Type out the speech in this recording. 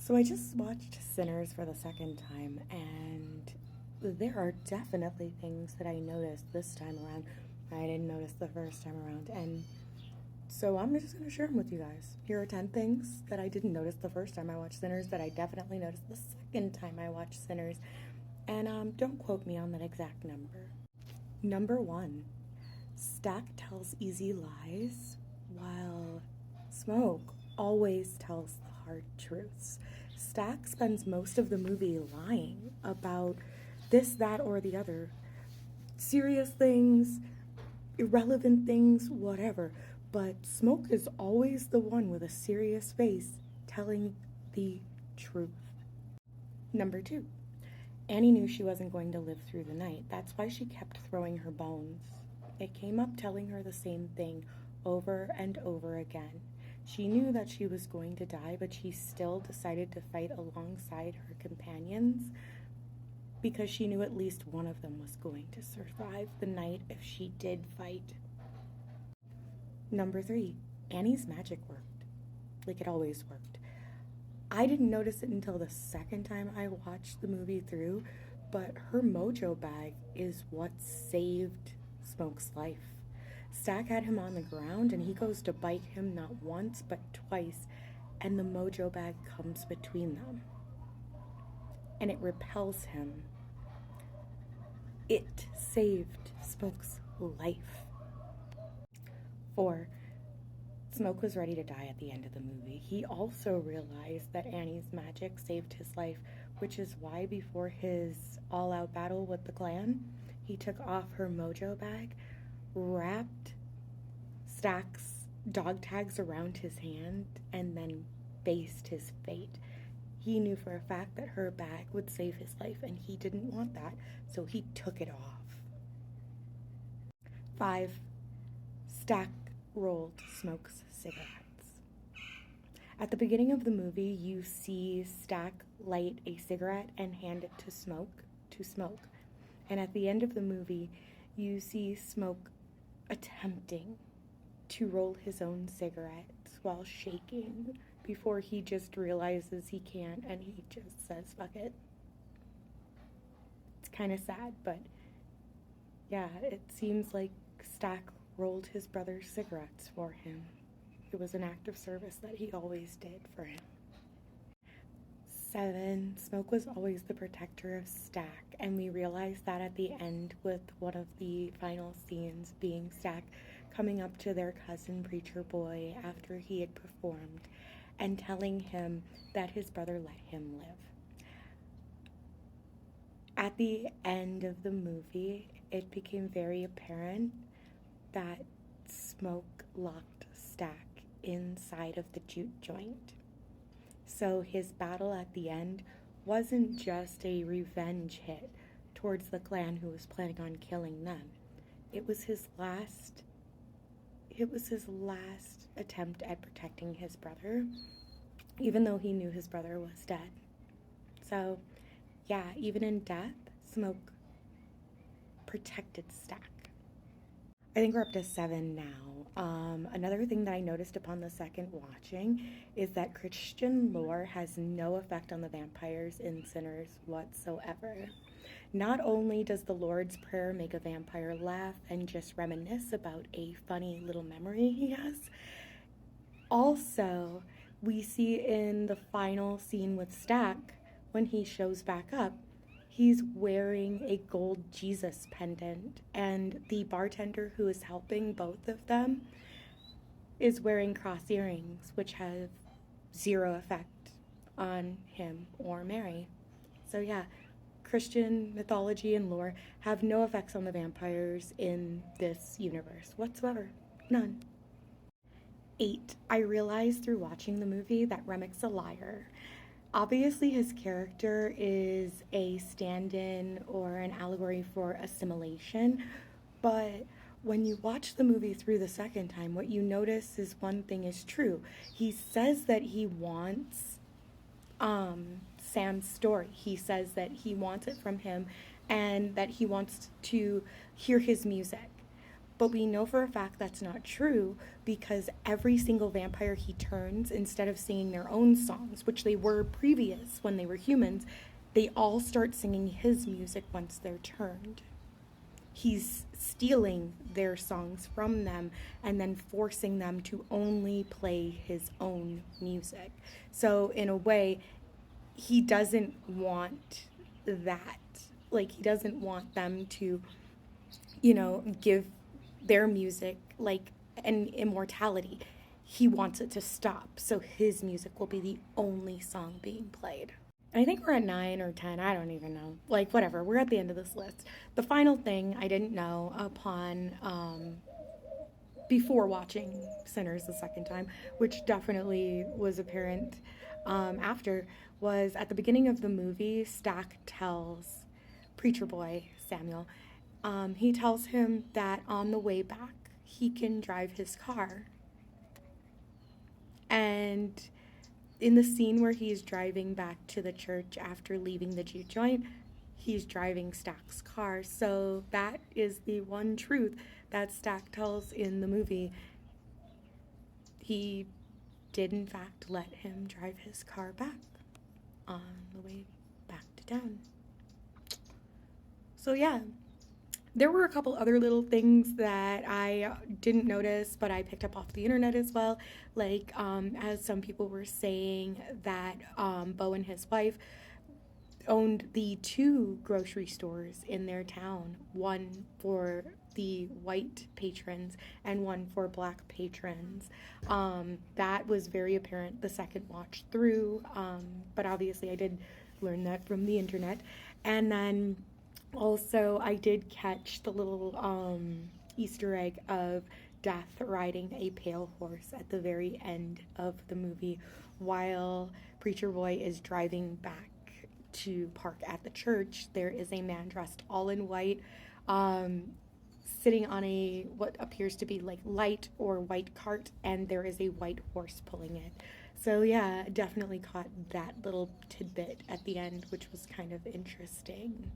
So I just watched Sinners for the second time, and there are definitely things that I noticed this time around I didn't notice the first time around. And so I'm just going to share them with you guys. Here are 10 things that I didn't notice the first time I watched Sinners that I definitely noticed the second time I watched Sinners. And don't quote me on that exact number. Number one, Stack tells easy lies while Smoke always tells the hard truths. Stack spends most of the movie lying about this, that, or the other. Serious things, irrelevant things, whatever. But Smoke is always the one with a serious face telling the truth. Number two, Annie knew she wasn't going to live through the night. That's why she kept throwing her bones. It came up telling her the same thing over and over again. She knew that she was going to die, but she still decided to fight alongside her companions because she knew at least one of them was going to survive the night if she did fight. Number three, Annie's magic worked, like it always worked. I didn't notice it until the second time I watched the movie through, but her mojo bag is what saved Smoke's life. Stack had him on the ground, and he goes to bite him not once but twice, and the mojo bag comes between them. And it repels him. It saved Smoke's life. 4. Smoke was ready to die at the end of the movie. He also realized that Annie's magic saved his life, which is why before his all-out battle with the clan, he took off her mojo bag, wrapped Stack's dog tags around his hand, and then faced his fate. He knew for a fact that her bag would save his life, and he didn't want that, so he took it off. 5. Stack rolled Smoke's cigarettes. At the beginning of the movie, you see Stack light a cigarette and hand it to Smoke. And at the end of the movie, you see Smoke attempting to roll his own cigarettes while shaking before he just realizes he can't and he just says, fuck it. It's kind of sad, but yeah, it seems like Stack rolled his brother's cigarettes for him. It was an act of service that he always did for him. 7. Smoke was always the protector of Stack, and we realized that at the end with one of the final scenes being Stack coming up to their cousin Preacher Boy after he had performed and telling him that his brother let him live. At the end of the movie, it became very apparent that Smoke locked Stack inside of the jute joint. So his battle at the end wasn't just a revenge hit towards the clan who was planning on killing them. It was his last attempt at protecting his brother, even though he knew his brother was dead. So, yeah, even in death, Smoke protected Stack. I think we're up to 7 now. Another thing that I noticed upon the second watching is that Christian lore has no effect on the vampires in Sinners whatsoever. Not only does the Lord's Prayer make a vampire laugh and just reminisce about a funny little memory he has, also we see in the final scene with Stack, when he shows back up, he's wearing a gold Jesus pendant, and the bartender who is helping both of them is wearing cross earrings, which have zero effect on him or Mary. So yeah, Christian mythology and lore have no effects on the vampires in this universe whatsoever. None. 8. I realized through watching the movie that Remek's a liar. Obviously, his character is a stand-in or an allegory for assimilation, but when you watch the movie through the second time, what you notice is one thing is true. He says that he wants Sam's story. He says that he wants it from him and that he wants to hear his music. But we know for a fact that's not true because every single vampire he turns, instead of singing their own songs, which they were previous when they were humans, they all start singing his music once they're turned. He's stealing their songs from them and then forcing them to only play his own music. So, in a way, he doesn't want that. Like, he doesn't want them to, give their music like an immortality. He wants it to stop. So, his music will be the only song being played. I think we're at 9 or 10. I don't even know. Like, whatever. We're at the end of this list. The final thing I didn't know before watching Sinners the second time, which definitely was apparent after, was at the beginning of the movie, Stack tells Preacher Boy, Samuel, he tells him that on the way back, he can drive his car. And in the scene where he's driving back to the church after leaving the juke joint, he's driving Stack's car. So that is the one truth that Stack tells in the movie. He did, in fact, let him drive his car back on the way back to town. So yeah, there were a couple other little things that I didn't notice, but I picked up off the internet as well. Like, as some people were saying that Bo and his wife owned the 2 grocery stores in their town, one for the white patrons and one for black patrons. That was very apparent the second watch through, but obviously I did learn that from the internet. And then also, I did catch the little Easter egg of Death riding a pale horse at the very end of the movie while Preacher Boy is driving back to park at the church. There is a man dressed all in white, sitting on a what appears to be like light or white cart, and there is a white horse pulling it. So yeah, definitely caught that little tidbit at the end, which was kind of interesting.